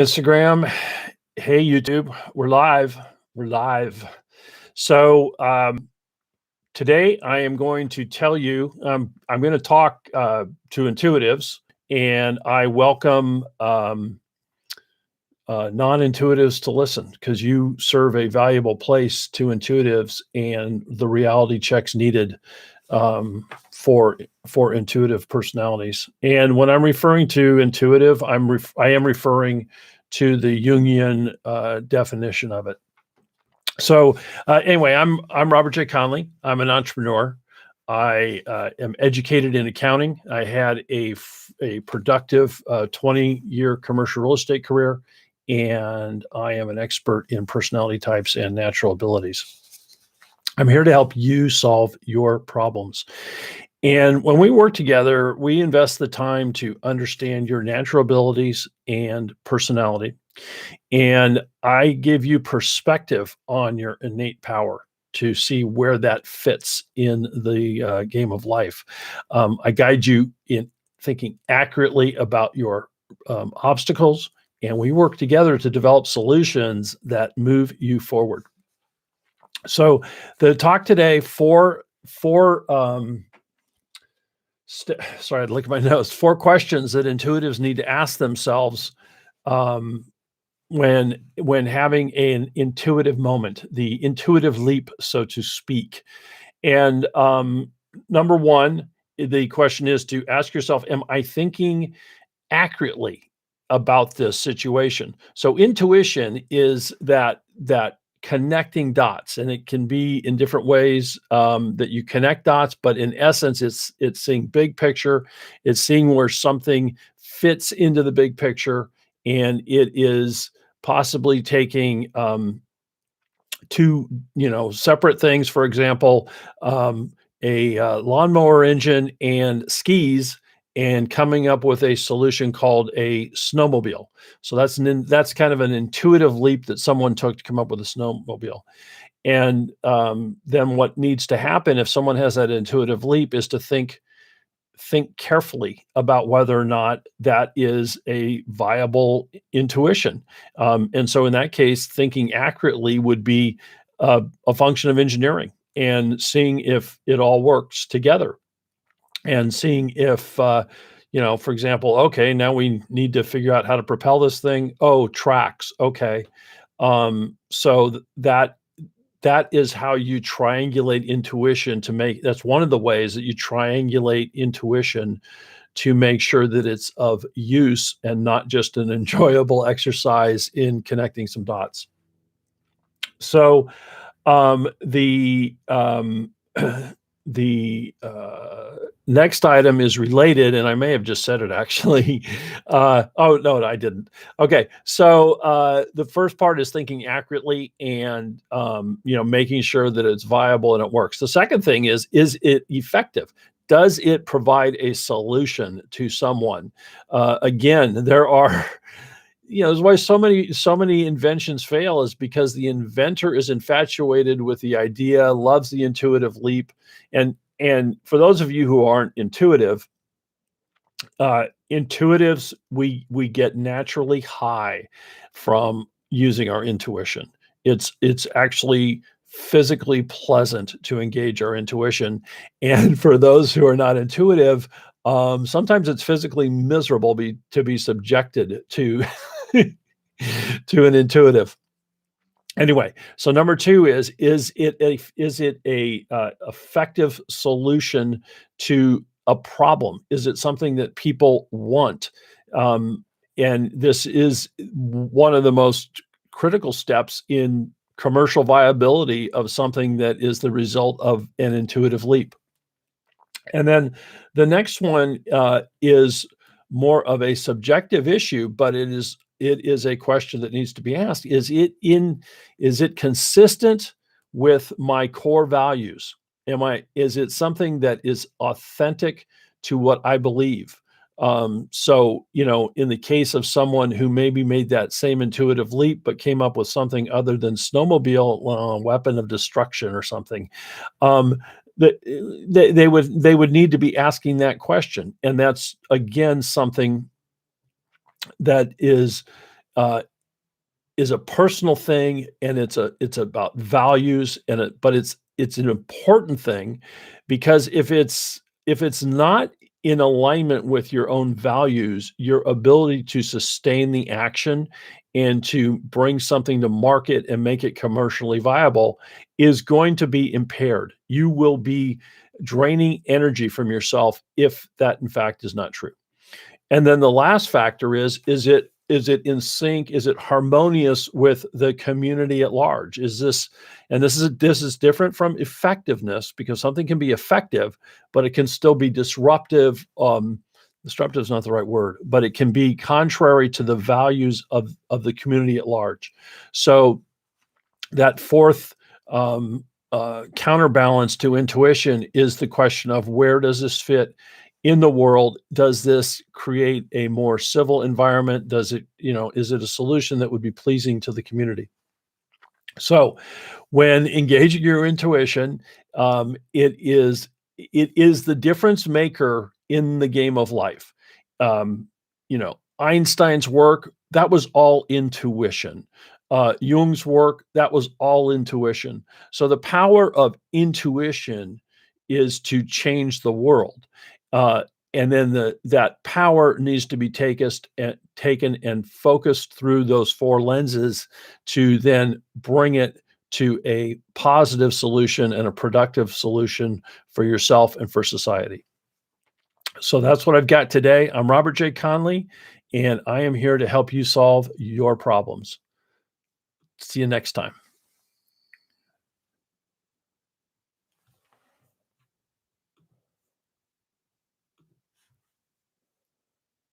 Instagram. Hey, YouTube. We're live. We're live. So today I am going to tell you, I'm going to talk to intuitives, and I welcome non-intuitives to listen because you serve a valuable place to intuitives and the reality checks needed for intuitive personalities. And when I'm referring to intuitive, I am referring to the Jungian definition of it. So anyway, I'm Robert J. Conley. I'm an entrepreneur. I am educated in accounting. I had a productive 20-year commercial real estate career, and I am an expert in personality types and natural abilities. I'm here to help you solve your problems. And when we work together, we invest the time to understand your natural abilities and personality. And I give you perspective on your innate power to see where that fits in the game of life. I guide you in thinking accurately about your obstacles, and we work together to develop solutions that move you forward. So the talk today, sorry, I'd look at my notes. 4 questions that intuitives need to ask themselves um, when having an intuitive moment, the intuitive leap, so to speak. And number 1, the question is to ask yourself, am I thinking accurately about this situation? So intuition is that connecting dots, and it can be in different ways that you connect dots, but in essence, it's seeing big picture. It's seeing where something fits into the big picture, and it is possibly taking two separate things. For example, a lawnmower engine and skis, and coming up with a solution called a snowmobile. So that's kind of an intuitive leap that someone took to come up with a snowmobile. And then what needs to happen if someone has that intuitive leap is to think carefully about whether or not that is a viable intuition. And so in that case, thinking accurately would be a function of engineering and seeing if it all works together, and seeing if, for example, okay, now we need to figure out how to propel this thing. Oh, tracks. Okay. So that is how you triangulate intuition that's one of the ways that you triangulate intuition to make sure that it's of use and not just an enjoyable exercise in connecting some dots. So the the next item is related, and I may have just said it actually. Oh, no, I didn't. Okay, so the first part is thinking accurately and making sure that it's viable and it works. The second thing is it effective? Does it provide a solution to someone? Again, there are there's why so many inventions fail, is because the inventor is infatuated with the idea, loves the intuitive leap. And for those of you who aren't intuitive, intuitives, we get naturally high from using our intuition. It's actually physically pleasant to engage our intuition. And for those who are not intuitive, sometimes it's physically miserable to be subjected to to an intuitive. Anyway, so number 2 is it a effective solution to a problem? Is it something that people want? And this is one of the most critical steps in commercial viability of something that is the result of an intuitive leap. And then the next one is more of a subjective issue, but it is a question that needs to be asked. Is it consistent with my core values? Is it something that is authentic to what I believe? So, in the case of someone who maybe made that same intuitive leap, but came up with something other than snowmobile, weapon of destruction or something, that they would need to be asking that question. And that's, again, something that is uh, is a personal thing, and it's about values, and but it's an important thing, because if it's not in alignment with your own values, your ability to sustain the action and to bring something to market and make it commercially viable is going to be impaired. You will be draining energy from yourself if that in fact is not true. And then the last factor is it in sync? Is it harmonious with the community at large? Is this, and this is different from effectiveness, because something can be effective, but it can still be disruptive. Disruptive is not the right word, but it can be contrary to the values of the community at large. So that fourth counterbalance to intuition is the question of, where does this fit in the world? Does this create a more civil environment? Does it, is it a solution that would be pleasing to the community? So when engaging your intuition, it is the difference maker in the game of life. Einstein's work, that was all intuition. Jung's work, that was all intuition. So the power of intuition is to change the world. Uh, and then that power needs to be taken and focused through those four lenses to then bring it to a positive solution and a productive solution for yourself and for society. So that's what I've got today. I'm Robert J. Conley, and I am here to help you solve your problems. See you next time.